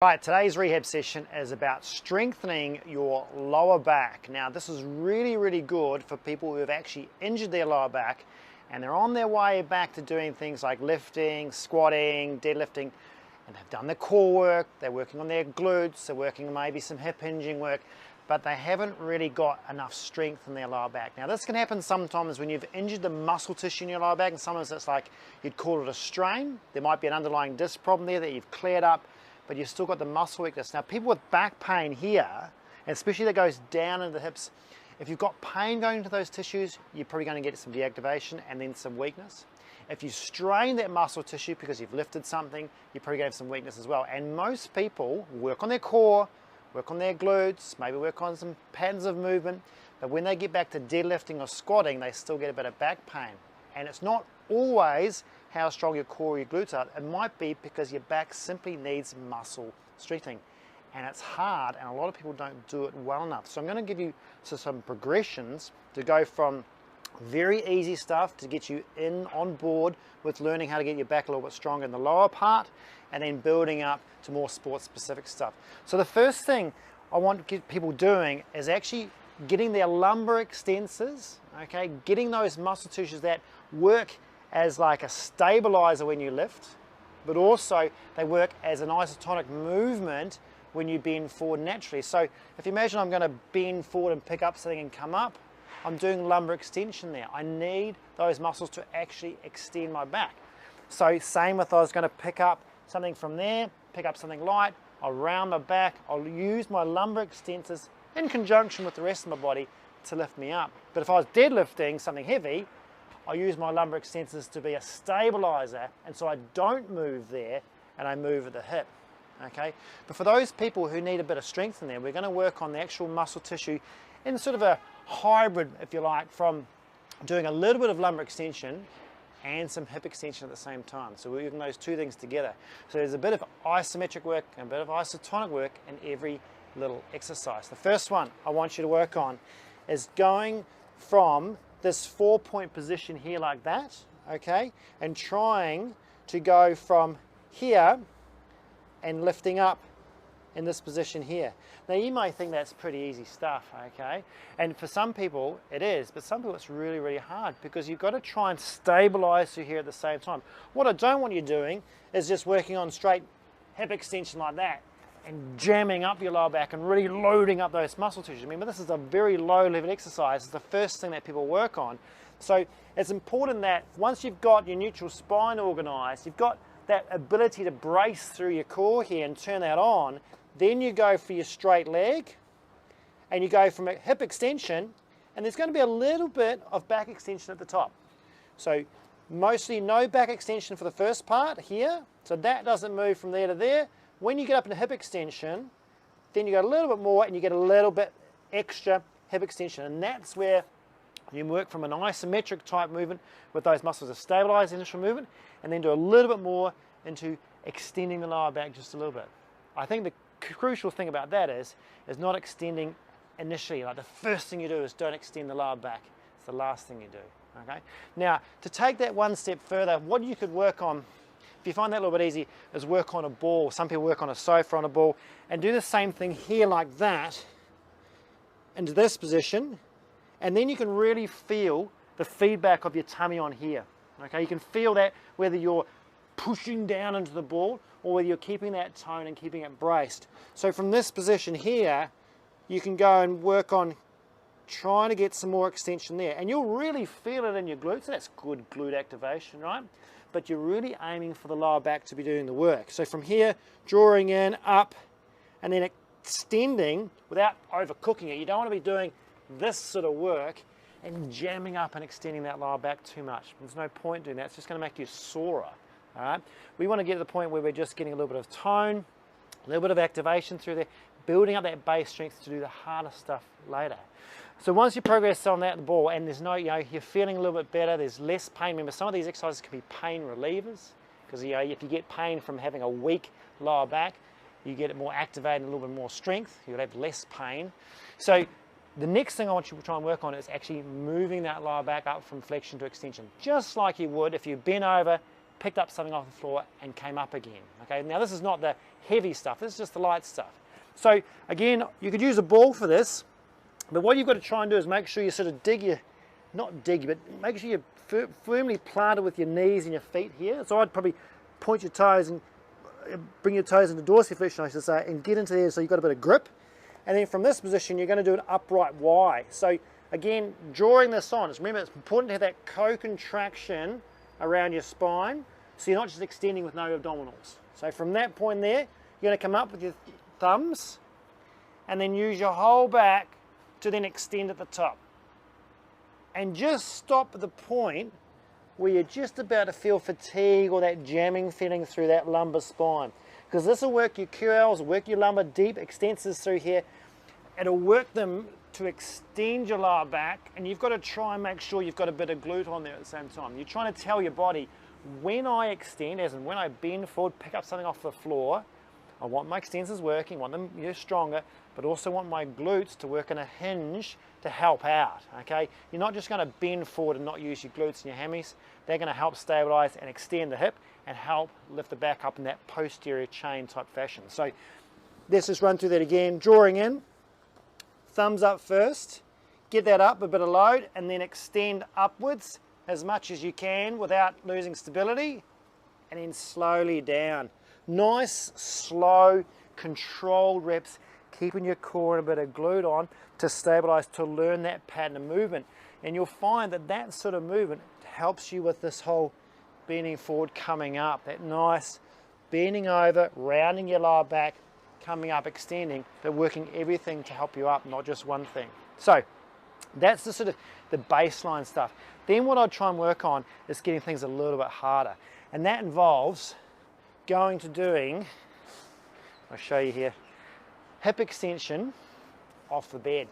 Right, today's rehab session is about strengthening your lower back. Now, this is really good for people who have actually injured their lower back and they're on their way back to doing things like lifting, squatting, deadlifting, and they've done the core work, they're working on their glutes, they're working on maybe some hip hinging work, but they haven't really got enough strength in their lower back. Now, this can happen sometimes when you've injured the muscle tissue in your lower back, and sometimes it's like you'd call it a strain. There might be an underlying disc problem there that you've cleared up, but you've still got the muscle weakness. Now, people with back pain here, and especially that goes down into the hips, if you've got pain going into those tissues, you're probably going to get some deactivation and then some weakness. If you strain that muscle tissue because you've lifted something, you're probably going to have some weakness as well. And most people work on their core, work on their glutes, maybe work on some patterns of movement, but when they get back to deadlifting or squatting, they still get a bit of back pain. And it's not always how strong your core or your glutes are. It might be because your back simply needs muscle strengthening. And it's hard, and a lot of people don't do it well enough. So I'm going to give you some progressions to go from very easy stuff to get you on board with learning how to get your back a little bit stronger in the lower part, and then building up to more sports specific stuff. So the first thing I want to get people doing is actually getting their lumbar extensors, okay, getting those muscle tissues that work as like a stabilizer when you lift, but also they work as an isotonic movement when you bend forward naturally. So if you imagine I'm going to bend forward and pick up something and come up, I'm doing lumbar extension there. I need those muscles to actually extend my back. So same with I was going to pick up something from there, pick up something light, I'll round my back, I'll use my lumbar extensors in conjunction with the rest of my body to lift me up. But if I was deadlifting something heavy, I use my lumbar extensors to be a stabilizer, and so I don't move there and I move at the hip. Okay, but for those people who need a bit of strength in there, we're going to work on the actual muscle tissue in sort of a hybrid, if you like, from doing a little bit of lumbar extension and some hip extension at the same time. So we're using those two things together. So there's a bit of isometric work and a bit of isotonic work in every little exercise. The first one I want you to work on is going from this 4-point position here like that, okay, and trying to go from here and lifting up in this position here. Now you might think that's pretty easy stuff, okay, and for some people it is, but some people it's really hard because you've got to try and stabilize through here at the same time. What I don't want you doing is just working on straight hip extension like that and jamming up your lower back and really loading up those muscle tissues. Remember, this is a very low level exercise. It's the first thing that people work on. So it's important that once you've got your neutral spine organized, you've got that ability to brace through your core here and turn that on, then you go for your straight leg and you go from a hip extension, and there's going to be a little bit of back extension at the top. So mostly no back extension for the first part here, so that doesn't move from there to there. When you get up into hip extension, then you go a little bit more and you get a little bit extra hip extension, and that's where you work from an isometric type movement with those muscles to stabilize the initial movement, and then do a little bit more into extending the lower back just a little bit. I think the crucial thing about that is not extending initially. Like the first thing you do is don't extend the lower back. It's the last thing you do. Okay. Now to take that one step further, what you could work on, if you find that a little bit easy, is work on a ball. Some people work on a sofa on a ball and do the same thing here like that into this position, and then you can really feel the feedback of your tummy on here. Okay, you can feel that whether you're pushing down into the ball or whether you're keeping that tone and keeping it braced. So from this position here, you can go and work on trying to get some more extension there, and you'll really feel it in your glutes. That's good glute activation, right? But you're really aiming for the lower back to be doing the work. So from here, drawing in, up, and then extending without overcooking it. You don't want to be doing this sort of work and jamming up and extending that lower back too much. There's no point doing that. It's just going to make you sorer. All right? We want to get to the point where we're just getting a little bit of tone, a little bit of activation through there, building up that base strength to do the harder stuff later. So once you progress on that ball and there's no, you're feeling a little bit better, there's less pain. Remember, some of these exercises can be pain relievers because if you get pain from having a weak lower back, you get it more activated and a little bit more strength, you'll have less pain. So the next thing I want you to try and work on is actually moving that lower back up from flexion to extension, just like you would if you bent over picked up something off the floor and came up again. Okay, now this is not the heavy stuff, this is just the light stuff. So again, you could use a ball for this, but what you've got to try and do is make sure you sort of not dig, but make sure you're firmly planted with your knees and your feet here. So I'd probably point your toes and bring your toes into dorsiflexion, I should say, and get into there so you've got a bit of grip. And then from this position, you're going to do an upright Y. So again, drawing this on, remember it's important to have that co-contraction around your spine, so you're not just extending with no abdominals. So from that point there, you're going to come up with your thumbs, and then use your whole back to then extend at the top. And just stop at the point where you're just about to feel fatigue or that jamming feeling through that lumbar spine. Because this will work your QLs, work your lumbar deep extensors through here. It'll work them to extend your lower back, and you've got to try and make sure you've got a bit of glute on there at the same time. You're trying to tell your body, when I extend, as in when I bend forward, pick up something off the floor, I want my extensors working, want them stronger, but also want my glutes to work in a hinge to help out, okay? You're not just going to bend forward and not use your glutes and your hammies. They're going to help stabilize and extend the hip and help lift the back up in that posterior chain type fashion. So let's just run through that again. Drawing in, thumbs up first, get that up, a bit of load, and then extend upwards as much as you can without losing stability, and then slowly down. Nice, slow, controlled reps, keeping your core and a bit of glute on to stabilize, to learn that pattern of movement. And you'll find that that sort of movement helps you with this whole bending forward, coming up, that nice bending over, rounding your lower back, coming up, extending, but working everything to help you up, not just one thing. So that's the sort of the baseline stuff. Then what I'd try and work on is getting things a little bit harder. And that involves going to doing, I'll show you here, hip extension off the bed.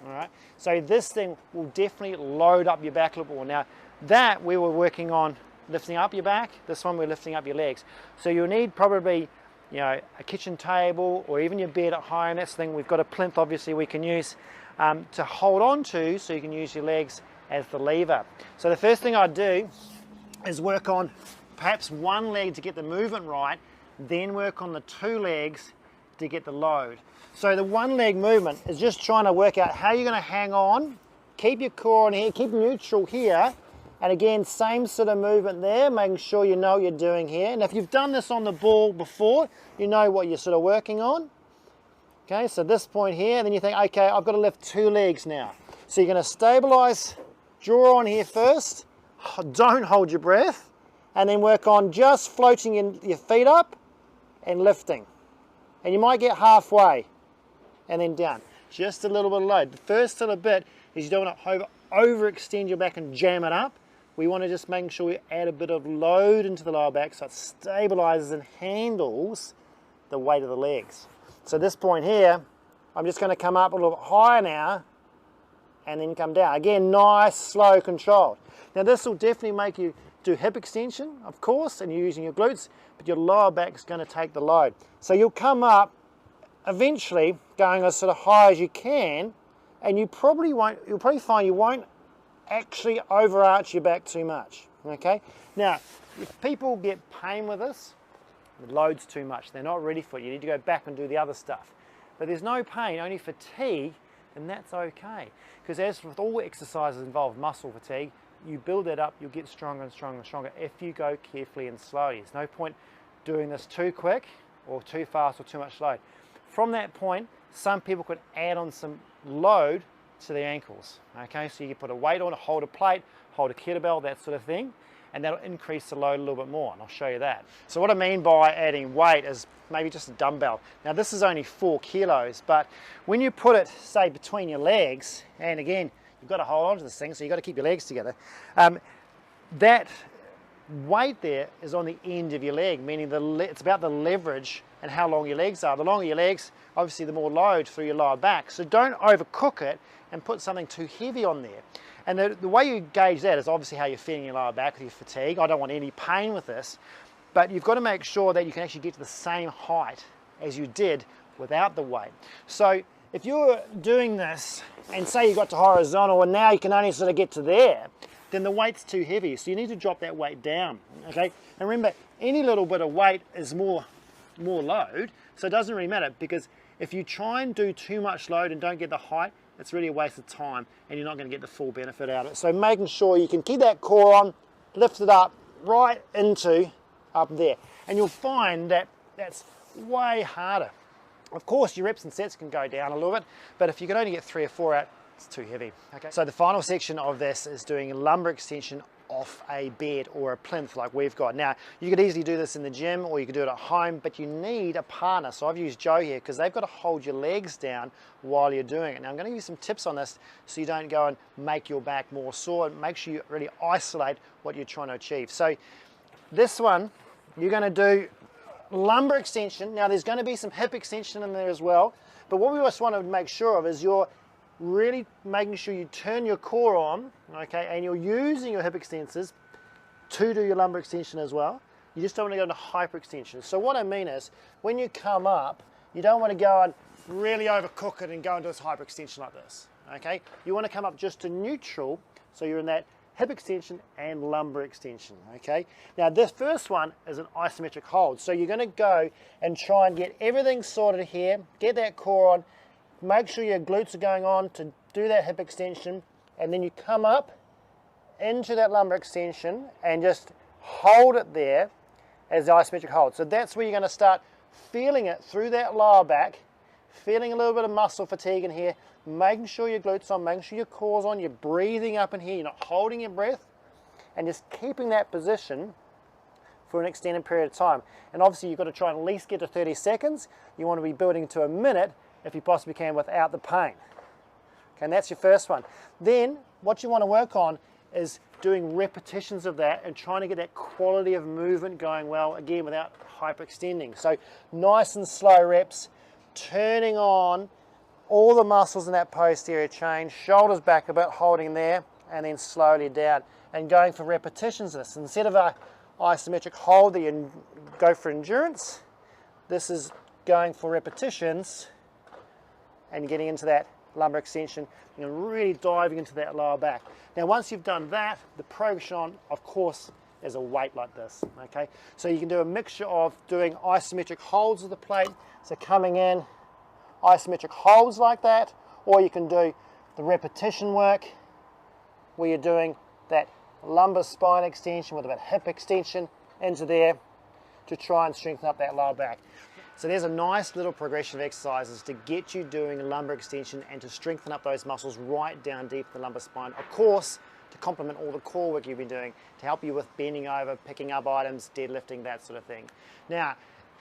All right, so this thing will definitely load up your back a little more. Now that we were working on lifting up your back, this one we're lifting up your legs. So you'll need probably, you know, a kitchen table or even your bed at home. That's the thing. We've got a plinth obviously we can use to hold on to, so you can use your legs as the lever. So the first thing I'd do is work on perhaps one leg to get the movement right, then work on the two legs to get the load. So the one leg movement is just trying to work out how you're going to hang on, keep your core on here, keep neutral here, and again same sort of movement there, making sure you know what you're doing here. And if you've done this on the ball before, you know what you're sort of working on. Okay, so this point here, and then you think, okay, I've got to lift two legs now. So you're going to stabilize, draw on here first, don't hold your breath, and then work on just floating your feet up and lifting. And you might get halfway and then down. Just a little bit of load. The first little bit is you don't want to overextend your back and jam it up. We want to just make sure we add a bit of load into the lower back so it stabilizes and handles the weight of the legs. So this point here, I'm just going to come up a little bit higher now and then come down. Again, nice, slow, controlled. Now this will definitely make you do hip extension, of course, and you're using your glutes, but your lower back is going to take the load. So you'll come up eventually going as sort of high as you can, and you'll probably find you won't actually overarch your back too much, okay? Now, if people get pain with this, the load's too much, they're not ready for it, you need to go back and do the other stuff. But there's no pain, only fatigue, and that's okay. Because as with all exercises involve muscle fatigue, you build it up, you'll get stronger and stronger and stronger if you go carefully and slowly. There's no point doing this too quick or too fast or too much load. From that point, some people could add on some load to their ankles. Okay, so you can put a weight on, hold a plate, hold a kettlebell, that sort of thing, and that'll increase the load a little bit more, and I'll show you that. So what I mean by adding weight is maybe just a dumbbell. Now this is only 4 kilos, but when you put it, say, between your legs, and again, you've got to hold on to this thing, so you've got to keep your legs together. That weight there is on the end of your leg, meaning it's about the leverage and how long your legs are. The longer your legs, obviously the more load through your lower back. So don't overcook it and put something too heavy on there. And the way you gauge that is obviously how you're feeling your lower back with your fatigue. I don't want any pain with this, but you've got to make sure that you can actually get to the same height as you did without the weight. So if you're doing this and say you got to horizontal and now you can only sort of get to there, then the weight's too heavy. So you need to drop that weight down, okay? And remember, any little bit of weight is more load, so it doesn't really matter, because if you try and do too much load and don't get the height, it's really a waste of time and you're not going to get the full benefit out of it. So making sure you can keep that core on, lift it up right into up there, and you'll find that that's way harder. Of course, your reps and sets can go down a little bit, but if you can only get 3 or 4 out, it's too heavy. Okay. So the final section of this is doing a lumbar extension off a bed or a plinth like we've got. Now, you could easily do this in the gym or you could do it at home, but you need a partner. So I've used Joe here because they've got to hold your legs down while you're doing it. Now I'm going to give you some tips on this so you don't go and make your back more sore, and make sure you really isolate what you're trying to achieve. So this one, you're going to do lumbar extension. Now there's going to be some hip extension in there as well, but what we just want to make sure of is you're really making sure you turn your core on, okay, and you're using your hip extensors to do your lumbar extension as well. You just don't want to go into hyperextension. So what I mean is, when you come up, you don't want to go and really overcook it and go into this hyperextension like this, okay? You want to come up just to neutral, so you're in that hip extension and lumbar extension, okay? Now this first one is an isometric hold. So you're going to go and try and get everything sorted here, get that core on, make sure your glutes are going on to do that hip extension, and then you come up into that lumbar extension and just hold it there as the isometric hold. So that's where you're going to start feeling it through that lower back, feeling a little bit of muscle fatigue in here, making sure your glutes on, making sure your core's on, you're breathing up in here, you're not holding your breath, and just keeping that position for an extended period of time. And obviously you've got to try and at least get to 30 seconds. You want to be building to a minute if you possibly can without the pain. Okay, and that's your first one. Then what you want to work on is doing repetitions of that and trying to get that quality of movement going well, again, without hyperextending. So nice and slow reps, turning on all the muscles in that posterior chain, shoulders back a bit, holding there, and then slowly down, and going for repetitions of this. Instead of a isometric hold that you go for endurance, this is going for repetitions and getting into that lumbar extension and really diving into that lower back. Now once you've done that, the progression on, of course, is a weight like this, okay? So you can do a mixture of doing isometric holds of the plate, so coming in, isometric holds like that, or you can do the repetition work where you're doing that lumbar spine extension with a bit hip extension into there to try and strengthen up that lower back. So there's a nice little progression of exercises to get you doing a lumbar extension and to strengthen up those muscles right down deep in the lumbar spine. Of course, to complement all the core work you've been doing, to help you with bending over, picking up items, deadlifting, that sort of thing. Now,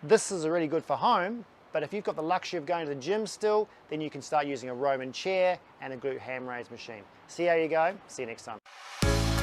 this is really good for home, but if you've got the luxury of going to the gym still, then you can start using a Roman chair and a glute ham raise machine. See how you go. See you next time.